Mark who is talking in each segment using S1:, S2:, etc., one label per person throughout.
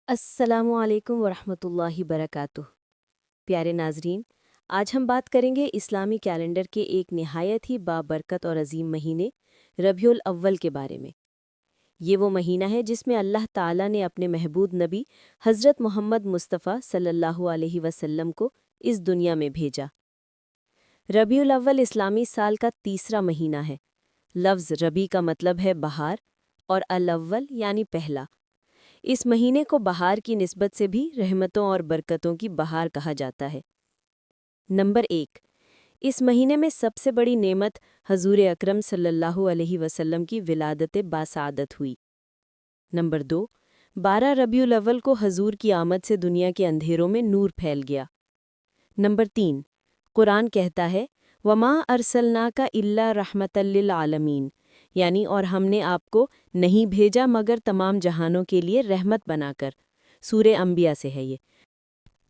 S1: السلام علیکم ورحمۃ اللہ وبرکاتہ۔ پیارے ناظرین، آج ہم بات کریں گے اسلامی کیلنڈر کے ایک نہایت ہی بابرکت اور عظیم مہینے ربیع الاول کے بارے میں۔ یہ وہ مہینہ ہے جس میں اللہ تعالیٰ نے اپنے محبوب نبی حضرت محمد مصطفیٰ صلی اللہ علیہ وسلم کو اس دنیا میں بھیجا۔ ربیع الاول اسلامی سال کا تیسرا مہینہ ہے۔ لفظ ربیع کا مطلب ہے بہار اور الاول یعنی پہلا۔ اس مہینے کو بہار کی نسبت سے بھی رحمتوں اور برکتوں کی بہار کہا جاتا ہے۔ نمبر 1، اس مہینے میں سب سے بڑی نعمت حضور اکرم صلی اللہ علیہ وسلم کی ولادت باسعادت ہوئی۔ نمبر 2، 12 ربیع الاول کو حضور کی آمد سے دنیا کے اندھیروں میں نور پھیل گیا۔ نمبر 3، قرآن کہتا ہے وَمَا أَرْسَلْنَاكَ إِلَّا رَحْمَةً لِّلْعَالَمِينَ، یعنی اور ہم نے آپ کو نہیں بھیجا مگر تمام جہانوں کے لیے رحمت بنا کر۔ سورہ انبیاء سے ہے یہ۔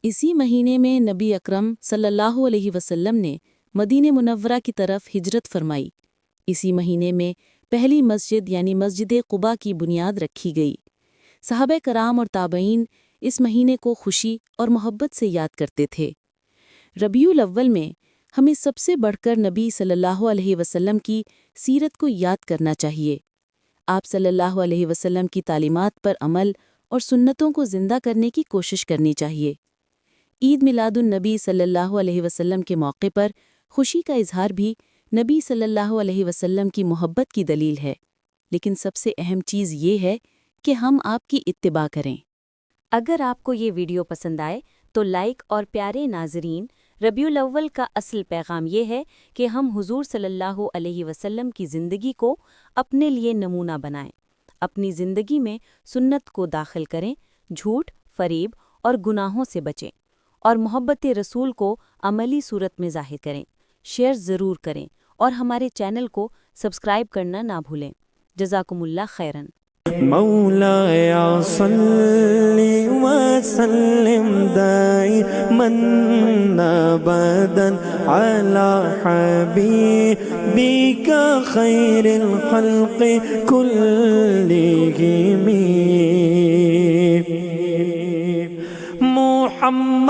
S2: اسی مہینے میں نبی اکرم صلی اللہ علیہ وسلم نے مدینہ منورہ کی طرف ہجرت فرمائی۔ اسی مہینے میں پہلی مسجد یعنی مسجد قباء کی بنیاد رکھی گئی۔ صحابہ کرام اور تابعین اس مہینے کو خوشی اور محبت سے یاد کرتے تھے۔ ربیع الاول میں ہمیں سب سے بڑھ کر نبی صلی اللہ علیہ وسلم کی سیرت کو یاد کرنا چاہیے۔ آپ صلی اللہ علیہ وسلم کی تعلیمات پر عمل اور سنتوں کو زندہ کرنے کی کوشش کرنی چاہیے۔ عید میلاد النبی صلی اللہ علیہ وسلم کے موقع پر خوشی کا اظہار بھی نبی صلی اللہ علیہ وسلم کی محبت کی دلیل ہے، لیکن سب سے اہم چیز یہ ہے کہ ہم آپ کی اتباع کریں۔
S1: اگر آپ کو یہ ویڈیو پسند آئے تو لائک، اور پیارے ناظرین، ربیع الاول کا اصل پیغام یہ ہے کہ ہم حضور صلی اللہ علیہ وسلم کی زندگی کو اپنے لیے نمونہ بنائیں، اپنی زندگی میں سنت کو داخل کریں، جھوٹ، فریب اور گناہوں سے بچیں، اور محبت رسول کو عملی صورت میں ظاہر کریں۔ شیئر ضرور کریں اور ہمارے چینل کو سبسکرائب کرنا نہ بھولیں۔ جزاکم اللہ خیرن۔
S3: مولاي صل وسلم دائما ابدا على حبيبك خير الخلق كلهم محمد